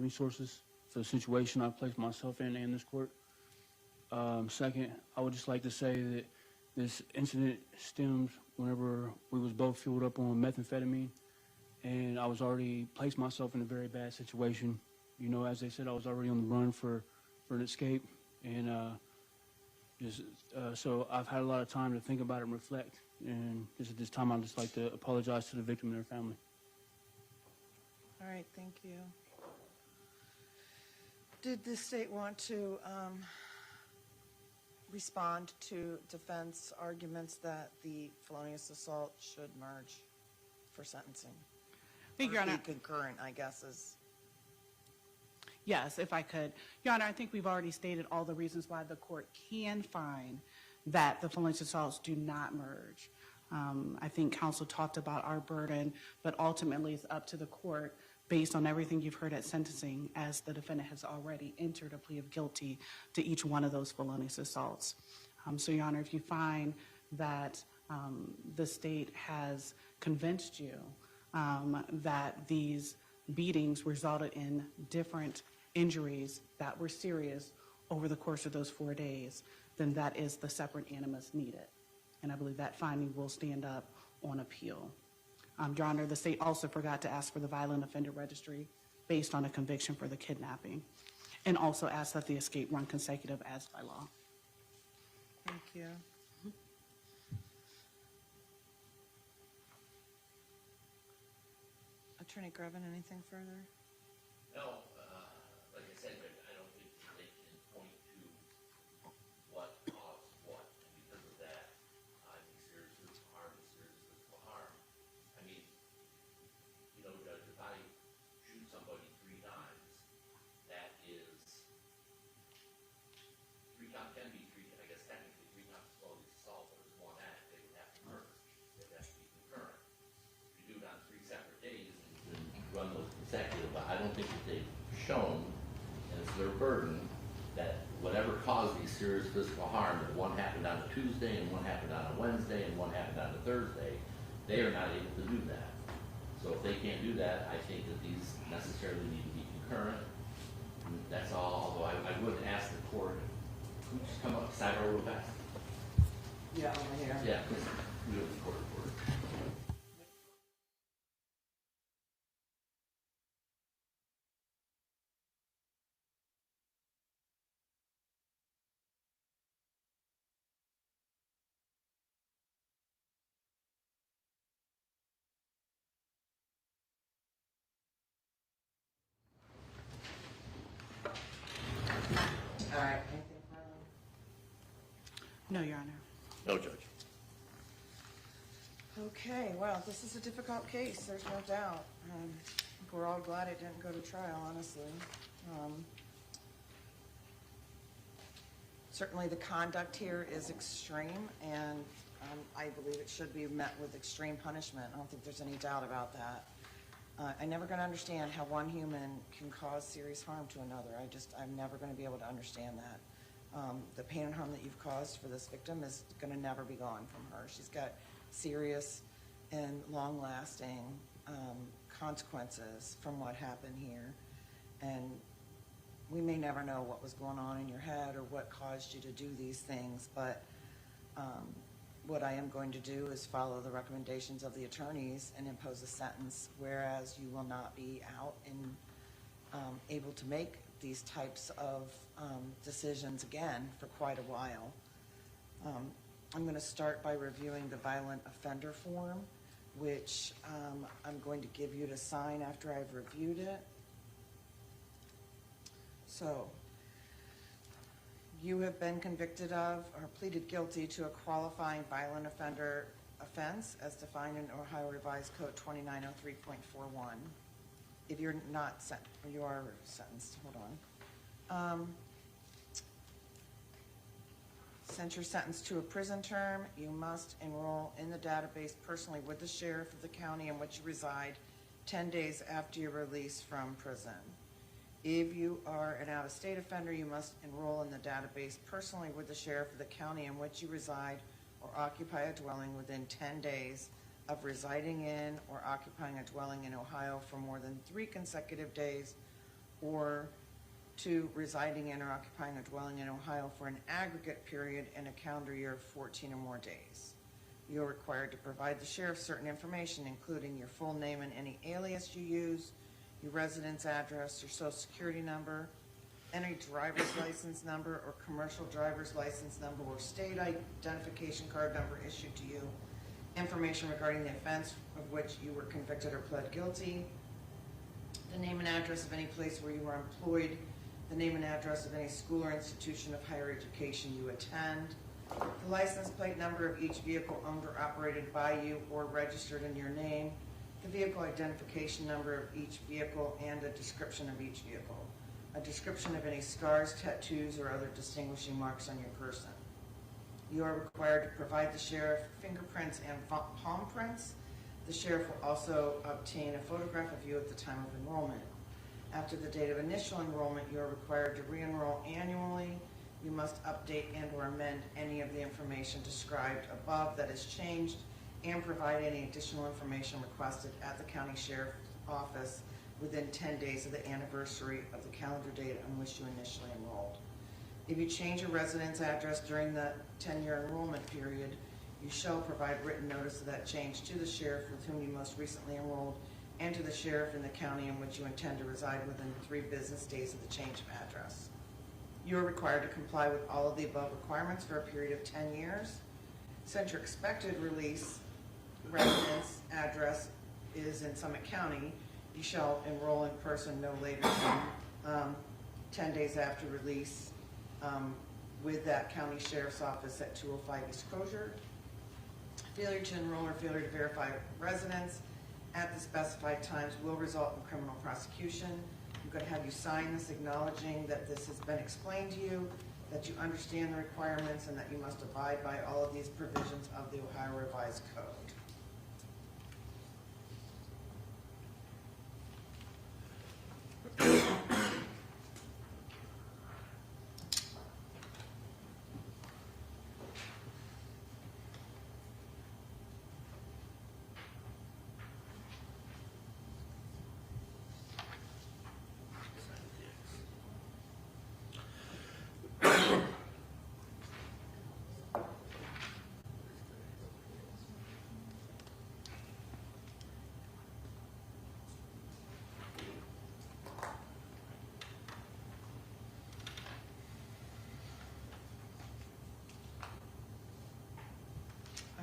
resources for the situation I've placed myself in and this court. Second, I would just like to say that this incident stems whenever we was both fueled up on methamphetamine, and I was already placed myself in a very bad situation. You know, as they said, I was already on the run for an escape, and so I've had a lot of time to think about it and reflect. And just at this time, I'd just like to apologize to the victim and their family. All right, thank you. Did the state want to respond to defense arguments that the felonious assault should merge for sentencing? Thank you, Your Honor. Concurrent, I guess, is. Yes, if I could. Your Honor, I think we've already stated all the reasons why the court can find that the felonious assaults do not merge. I think counsel talked about our burden, but ultimately it's up to the court based on everything you've heard at sentencing, as the defendant has already entered a plea of guilty to each one of those felonious assaults. So, Your Honor, if you find that the state has convinced you that these beatings resulted in different injuries that were serious over the course of those 4 days, then that is the separate animus needed. And I believe that finding will stand up on appeal. Your Honor, the state also forgot to ask for the violent offender registry based on a conviction for the kidnapping, and also asked that the escape run consecutive as by law. Thank you. Attorney Grevin, anything further? No, like I said, I don't think they can point to what caused what, and because of that, I think serious physical harm is serious physical harm. I mean, you know, Judge, if I shoot somebody 3 times, that is 3 times can be 3. I guess technically 3 times as well as assault, but it's 1 act. They would have to merge. They'd have to be concurrent. If you do it on 3 separate days and run those consecutive, I don't think that they've shown, and it's their burden, that whatever caused these serious physical harm, that 1 happened on a Tuesday and 1 happened on a Wednesday and 1 happened on a Thursday, they are not able to do that. So if they can't do that, I think that these necessarily need to be concurrent. And that's all, although I would ask the court, could you just come up sidebar real fast? Yeah, over here. Yeah, please, do it in court report. All right, anything further? No, Your Honor. No, Judge. Okay, well, this is a difficult case, there's no doubt. We're all glad it didn't go to trial, honestly. Certainly the conduct here is extreme, and I believe it should be met with extreme punishment. I don't think there's any doubt about that. I'm never going to understand how one human can cause serious harm to another. I'm never going to be able to understand that. The pain and harm that you've caused for this victim is going to never be gone from her. She's got serious and long-lasting consequences from what happened here. And we may never know what was going on in your head or what caused you to do these things, but what I am going to do is follow the recommendations of the attorneys and impose a sentence, whereas you will not be out and able to make these types of decisions again for quite a while. I'm going to start by reviewing the violent offender form, which I'm going to give you to sign after I've reviewed it. So, you have been convicted of or pleaded guilty to a qualifying violent offender offense as defined in Ohio Revised Code 2903.41. If you're not sentenced, or you are sentenced, hold on. Since you're sentenced to a prison term, you must enroll in the database personally with the sheriff of the county in which you reside 10 days after your release from prison. If you are an out-of-state offender, you must enroll in the database personally with the sheriff of the county in which you reside or occupy a dwelling within 10 days of residing in or occupying a dwelling in Ohio for more than 3 consecutive days, or 2, residing in or occupying a dwelling in Ohio for an aggregate period in a calendar year of 14 or more days. You are required to provide the sheriff certain information, including your full name and any alias you use, your residence address, your social security number, any driver's license number or commercial driver's license number or state identification card number issued to you, information regarding the offense of which you were convicted or pled guilty, the name and address of any place where you are employed, the name and address of any school or institution of higher education you attend, the license plate number of each vehicle owned or operated by you or registered in your name, the vehicle identification number of each vehicle and a description of each vehicle, a description of any scars, tattoos, or other distinguishing marks on your person. You are required to provide the sheriff fingerprints and palm prints. The sheriff will also obtain a photograph of you at the time of enrollment. After the date of initial enrollment, you are required to re-enroll annually. You must update and or amend any of the information described above that is changed and provide any additional information requested at the county sheriff's office within 10 days of the anniversary of the calendar date on which you initially enrolled. If you change your residence address during the 10-year enrollment period, you shall provide written notice of that change to the sheriff with whom you most recently enrolled and to the sheriff in the county in which you intend to reside within 3 business days of the change of address. You are required to comply with all of the above requirements for a period of 10 years. Since your expected release residence address is in Summit County, you shall enroll in person no later than 10 days after release with that county sheriff's office at 205 East Crozier. Failure to enroll or failure to verify residence at the specified times will result in criminal prosecution. I'm going to have you sign this acknowledging that this has been explained to you, that you understand the requirements, and that you must abide by all of these provisions of the Ohio Revised Code.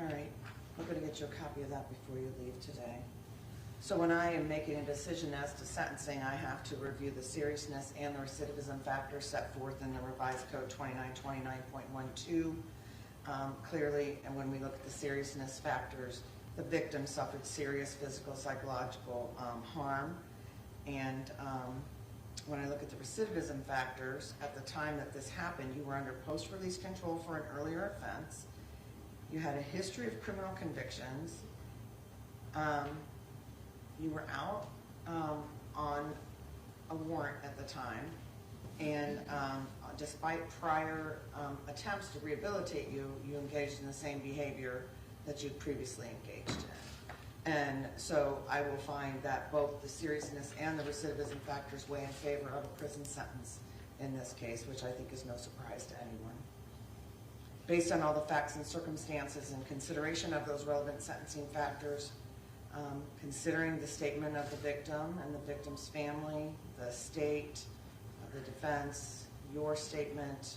All right, we're going to get you a copy of that before you leave today. So when I am making a decision as to sentencing, I have to review the seriousness and the recidivism factors set forth in the Revised Code 2929.12. Clearly, and when we look at the seriousness factors, the victim suffered serious physical, psychological harm. And when I look at the recidivism factors, at the time that this happened, you were under post-release control for an earlier offense. You had a history of criminal convictions. You were out on a warrant at the time, and despite prior attempts to rehabilitate you, you engaged in the same behavior that you'd previously engaged in. And so I will find that both the seriousness and the recidivism factors weigh in favor of a prison sentence in this case, which I think is no surprise to anyone. Based on all the facts and circumstances and consideration of those relevant sentencing factors, considering the statement of the victim and the victim's family, the state, the defense, your statement,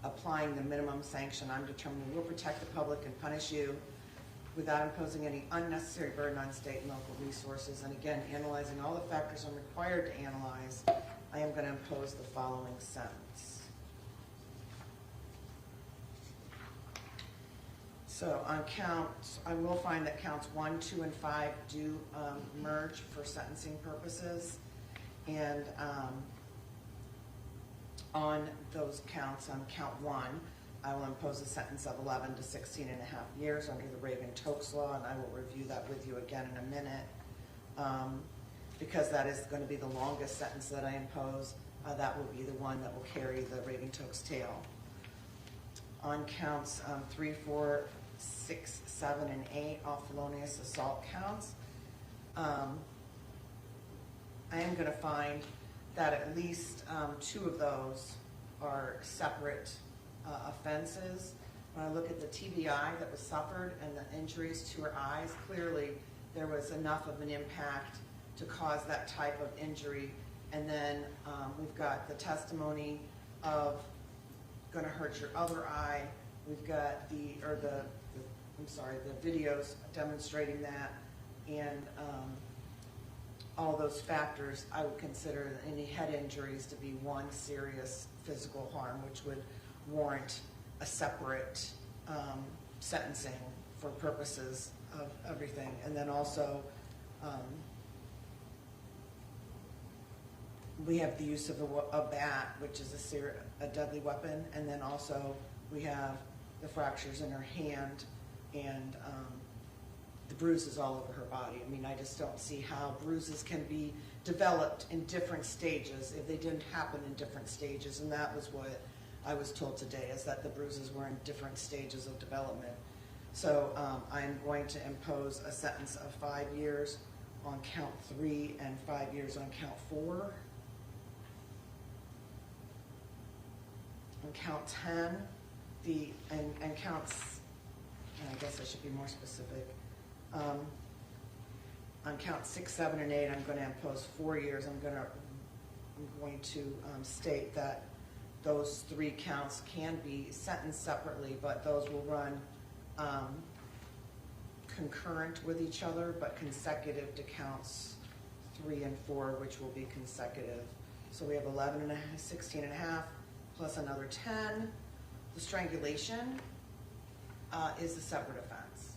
applying the minimum sanction, I'm determining will protect the public and punish you without imposing any unnecessary burden on state and local resources. And again, analyzing all the factors I'm required to analyze, I am going to impose the following sentence. So on counts, I will find that counts 1, 2, and 5 do merge for sentencing purposes. And on those counts, on count 1, I will impose a sentence of 11 to 16 and a half years under the Reagan-Tokes law, and I will review that with you again in a minute. Because that is going to be the longest sentence that I impose, that will be the one that will carry the Reagan-Tokes tail. On counts 3, 4, 6, 7, and 8, all felonious assault counts, I am going to find that at least 2 of those are separate offenses. When I look at the TBI that was suffered and the injuries to her eyes, clearly there was enough of an impact to cause that type of injury. And then we've got the testimony of going to hurt your other eye. We've got the videos demonstrating that, and all those factors. I would consider any head injuries to be one serious physical harm, which would warrant a separate sentencing for purposes of everything. And then also we have the use of a bat, which is a deadly weapon, and then also we have the fractures in her hand and the bruises all over her body. I mean, I just don't see how bruises can be developed in different stages if they didn't happen in different stages, and that was what I was told today, is that the bruises were in different stages of development. So I'm going to impose a sentence of 5 years on count 3 and 5 years on count 4. On count 10, and counts, I guess I should be more specific. On count 6, 7, and 8, I'm going to impose 4 years. I'm going to state that those 3 counts can be sentenced separately, but those will run concurrent with each other, but consecutive to counts 3 and 4, which will be consecutive. So we have 11 and 16 and a half plus another 10. The strangulation is a separate offense.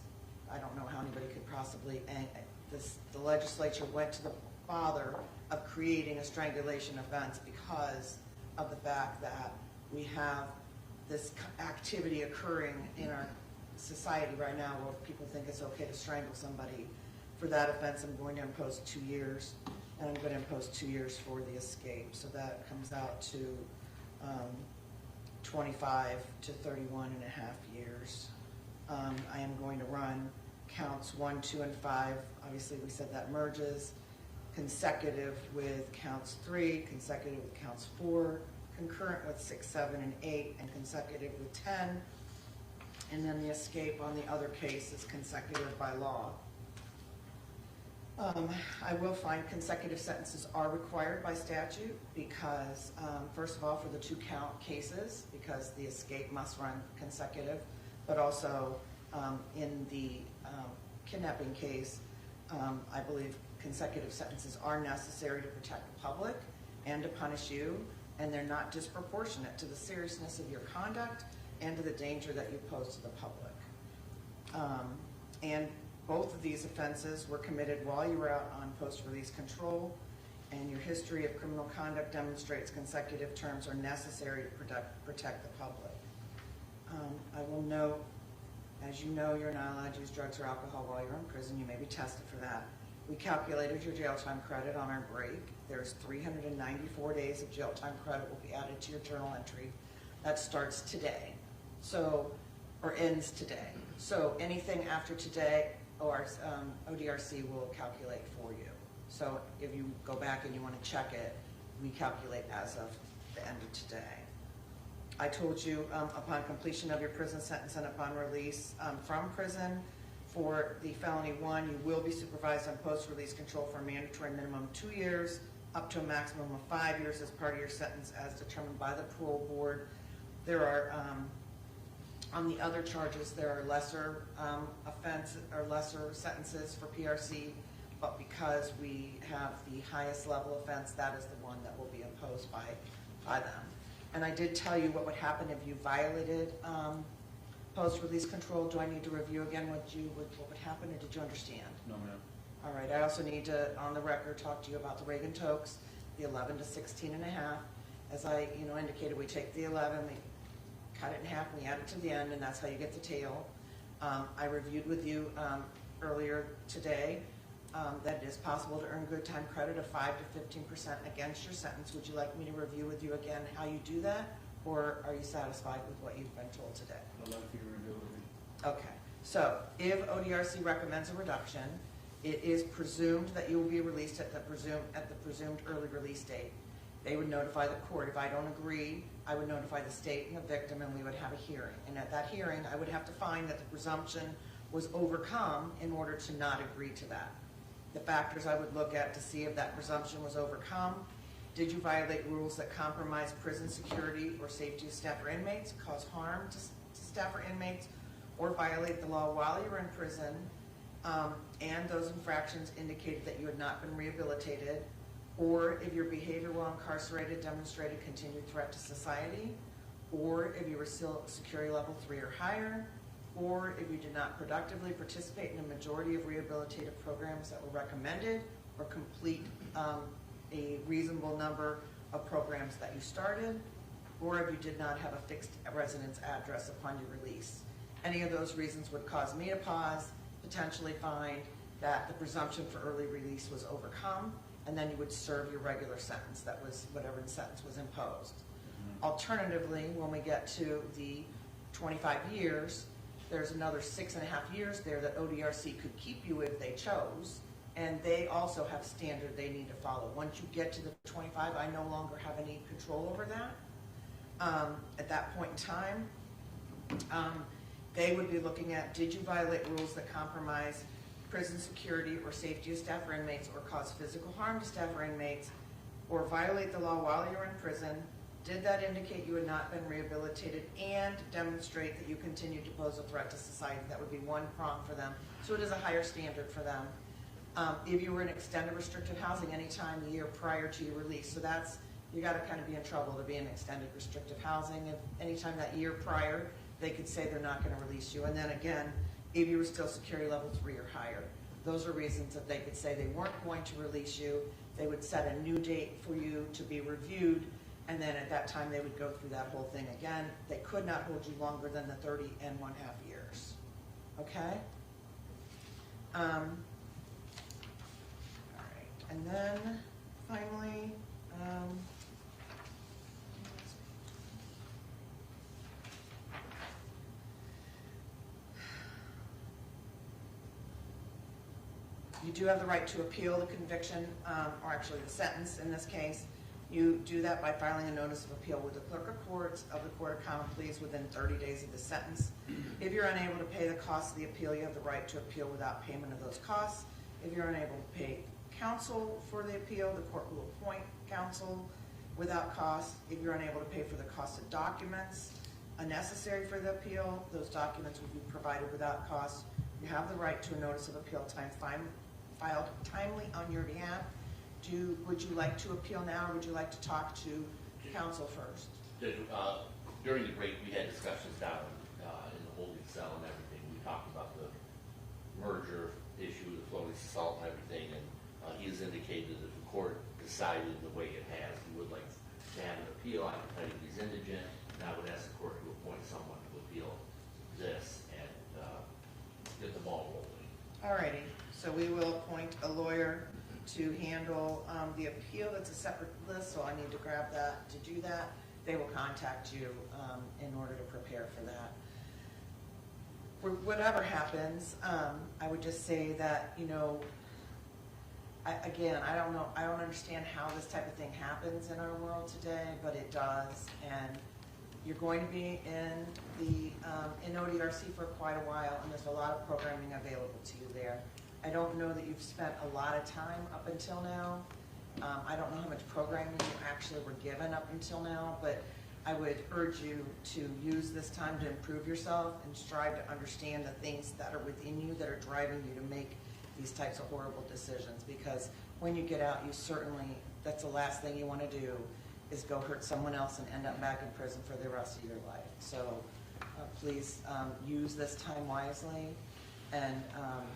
I don't know how anybody could possibly, the legislature went to the bother of creating a strangulation offense because of the fact that we have this activity occurring in our society right now where people think it's okay to strangle somebody. For that offense, I'm going to impose 2 years, and I'm going to impose 2 years for the escape. So that comes out to 25 to 31 and a half years. I am going to run counts 1, 2, and 5. Obviously, we said that merges. Consecutive with counts 3, consecutive with counts 4, concurrent with 6, 7, and 8, and consecutive with 10. And then the escape on the other case is consecutive by law. I will find consecutive sentences are required by statute because, first of all, for the 2-count cases, because the escape must run consecutive, but also in the kidnapping case, I believe consecutive sentences are necessary to protect the public and to punish you, and they're not disproportionate to the seriousness of your conduct and to the danger that you pose to the public. And both of these offenses were committed while you were out on post-release control, and your history of criminal conduct demonstrates consecutive terms are necessary to protect the public. I will note, as you know, you're not allowed to use drugs or alcohol while you're in prison. You may be tested for that. We calculated your jail time credit on our break. There's 394 days of jail time credit will be added to your journal entry. That starts today, or ends today. So anything after today, ODRC will calculate for you. So if you go back and you want to check it, we calculate as of the end of today. I told you upon completion of your prison sentence and upon release from prison, for the felony 1, you will be supervised on post-release control for a mandatory minimum 2 years up to a maximum of 5 years as part of your sentence as determined by the parole board. There are, on the other charges, there are lesser offense or lesser sentences for PRC, but because we have the highest level offense, that is the one that will be imposed by them. And I did tell you what would happen if you violated post-release control. Do I need to review again what would happen, or did you understand? No, ma'am. All right, I also need to, on the record, talk to you about the Reagan Tokes, the 11 to 16 and a half. As I indicated, we take the 11, we cut it in half, and we add it to the end, and that's how you get the tail. I reviewed with you earlier today that it is possible to earn good time credit of 5 to 15% against your sentence. Would you like me to review with you again how you do that, or are you satisfied with what you've been told today? I'd like for you to review with me. Okay, so if ODRC recommends a reduction, It is presumed that you will be released at the presumed early release date. They would notify the court. If I don't agree, I would notify the state and the victim, and we would have a hearing. And at that hearing, I would have to find that the presumption was overcome in order to not agree to that. The factors I would look at to see if that presumption was overcome: did you violate rules that compromise prison security or safety of staff or inmates, cause harm to staff or inmates, or violate the law while you were in prison, and those infractions indicated that you had not been rehabilitated, or if your behavior while incarcerated demonstrated continued threat to society, or if you were still security level 3 or higher, or if you did not productively participate in a majority of rehabilitative programs that were recommended, or complete a reasonable number of programs that you started, or if you did not have a fixed residence address upon your release. Any of those reasons would cause me to pause, potentially find that the presumption for early release was overcome, and then you would serve your regular sentence, that was whatever the sentence was imposed. Alternatively, when we get to the 25 years, there's another 6.5 years there that ODRC could keep you if they chose, and they also have standard they need to follow. Once you get to the 25, I no longer have any control over that. At that point in time, they would be looking at, did you violate rules that compromise prison security or safety of staff or inmates, or cause physical harm to staff or inmates, or violate the law while you were in prison? Did that indicate you had not been rehabilitated and demonstrate that you continued to pose a threat to society? That would be one prong for them. So it is a higher standard for them. If you were in extended restricted housing any time the year prior to your release, so that's, you got to kind of be in trouble to be in extended restrictive housing. If anytime that year prior, they could say they're not going to release you. And then again, if you were still security level 3 or higher, those are reasons that they could say they weren't going to release you. They would set a new date for you to be reviewed, and then at that time they would go through that whole thing again. They could not hold you longer than the 30 and 1/2 years. Okay? All right, and then finally, you do have the right to appeal the conviction, or actually the sentence in this case. You do that by filing a notice of appeal with the clerk of courts of the Court of Common Pleas within 30 days of the sentence. If you're unable to pay the costs of the appeal, you have the right to appeal without payment of those costs. If you're unable to pay counsel for the appeal, the court will appoint counsel without cost. If you're unable to pay for the cost of documents necessary for the appeal, those documents will be provided without cost. You have the right to a notice of appeal filed timely on your behalf. Would you like to appeal now, or would you like to talk to counsel first? During the break, we had discussions down in the holding cell and everything. We talked about the merger issue, the floating assault and everything, and he has indicated that the court decided the way it has. He would like to have an appeal. I can tell you he's indigent, and I would ask the court to appoint someone to appeal this and get the ball rolling. All righty, so we will appoint a lawyer to handle the appeal. That's a separate list, so I need to grab that to do that. They will contact you in order to prepare for that. For whatever happens, I would just say that, you know, I don't understand how this type of thing happens in our world today, but it does, and you're going to be in ODRC for quite a while, and there's a lot of programming available to you there. I don't know that you've spent a lot of time up until now. I don't know how much programming you actually were given up until now, but I would urge you to use this time to improve yourself and strive to understand the things that are within you that are driving you to make these types of horrible decisions, because when you get out, you certainly, that's the last thing you want to do is go hurt someone else and end up back in prison for the rest of your life. So please use this time wisely, and